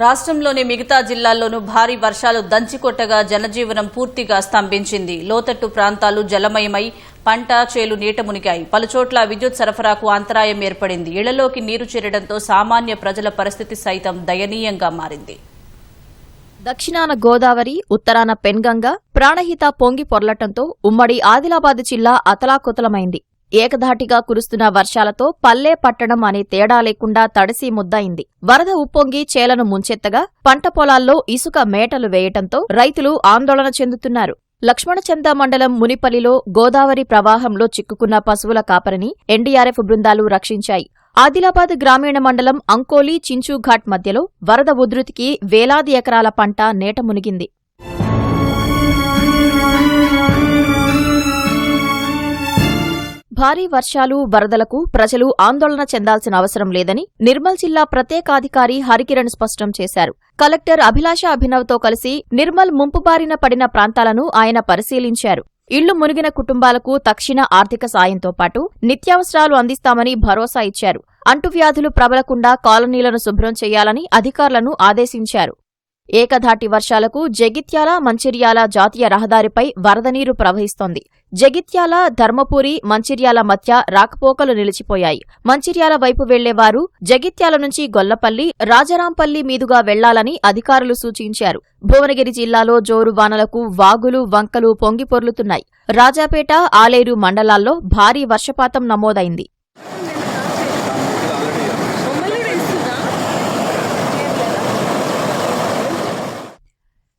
రాష్ట్రంలోని మిగతా జిల్లాల్లోనూ భారీ వర్షాలు దంచికొట్టగా జనజీవనం పూర్తిగా స్తంభించింది. లోతట్టు ప్రాంతాలు జలమయమై పంట చేలు నీట మునిగాయి. పలుచోట్ల విద్యుత్ సరఫరాకు అంతరాయం ఏర్పడింది. ఇళ్లలోకి నీరు చేరడంతో సామాన్య ప్రజల పరిస్థితి సైతం దయనీయంగా మారింది. దక్షిణాన గోదావరి, ఉత్తరాన పెన్గంగ, ప్రాణహిత పొంగి పొర్లటంతో ఉమ్మడి ఆదిలాబాద్ జిల్లా అతలాకుతలమైంది. ఏకధాటిగా కురుస్తున్న వర్షాలతో పల్లె పట్టణం అనే తేడా లేకుండా తడిసి ముద్దయింది. వరద ఉప్పొంగి చేలను ముంచెత్తగా పంట పొలాల్లో ఇసుక మేటలు వేయటంతో రైతులు ఆందోళన చెందుతున్నారు. లక్ష్మణచంద మండలం మునిపల్లిలో గోదావరి ప్రవాహంలో చిక్కుకున్న పశువుల కాపరిని ఎన్డీఆర్ఎఫ్ బృందాలు రక్షించాయి. ఆదిలాబాద్ గ్రామీణ మండలం అంకోలి చించూఘాట్ మధ్యలో వరద ఉధృతికి వేలాది ఎకరాల పంట నేట మునిగింది. భారీ వర్షాలు, వరదలకు ప్రజలు ఆందోళన చెందాల్సిన అవసరం లేదని నిర్మల్ జిల్లా ప్రత్యేకాధికారి హరికిరణ్ స్పష్టం చేశారు. కలెక్టర్ అభిలాష అభినవ్తో కలిసి నిర్మల్ ముంపు బారిన పడిన ప్రాంతాలను ఆయన పరిశీలించారు. ఇళ్లు మునిగిన కుటుంబాలకు తక్షణ ఆర్థిక సాయంతో పాటు నిత్యావసరాలు అందిస్తామని భరోసా ఇచ్చారు. అంటువ్యాధులు ప్రబలకుండా కాలనీలను శుభ్రం చేయాలని అధికారులను ఆదేశించారు. ఏకధాటి వర్షాలకు జగిత్యాల, మంచిర్యాల జాతీయ రహదారిపై వరద నీరు ప్రవహిస్తోంది. జగిత్యాల, ధర్మపురి, మంచిర్యాల మధ్య రాకపోకలు నిలిచిపోయాయి. మంచిర్యాల వైపు వెళ్లేవారు జగిత్యాల నుంచి గొల్లపల్లి, రాజరాంపల్లి మీదుగా వెళ్లాలని అధికారులు సూచించారు. భువనగిరి జిల్లాలో జోరు వానలకు వాగులు, వంకలు పొంగిపొర్లుతున్నాయి. రాజాపేట, ఆలేరు మండలాల్లో భారీ వర్షపాతం నమోదైంది.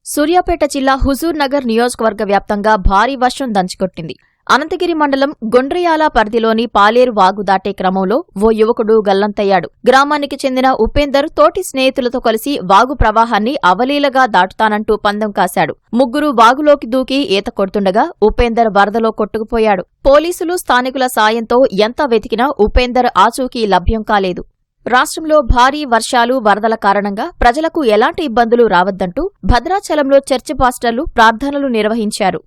సూర్యాపేట జిల్లా హుజూర్ నగర్ నియోజకవర్గ వ్యాప్తంగా భారీ వర్షం దంచికొట్టింది. అనంతగిరి మండలం గొండ్రియాల పరిధిలోని పాలేరు వాగు దాటే క్రమంలో ఓ యువకుడు గల్లంతయ్యాడు. గ్రామానికి చెందిన ఉపేందర్ తోటి స్నేహితులతో కలిసి వాగు ప్రవాహాన్ని అవలీలగా దాటుతానంటూ పందెం కాశాడు. ముగ్గురు వాగులోకి దూకి ఈత కొడుతుండగా ఉపేందర్ వరదలో కొట్టుకుపోయాడు. పోలీసులు, స్థానికుల సాయంతో ఎంత వెతికినా ఉపేందర్ ఆచూకీ లభ్యం కాలేదు. రాష్ట్రంలో భారీ వర్షాలు, వరదల కారణంగా ప్రజలకు ఎలాంటి ఇబ్బందులు రావద్దంటూ భద్రాచలంలో చర్చి పాస్టర్లు ప్రార్థనలు నిర్వహించారు.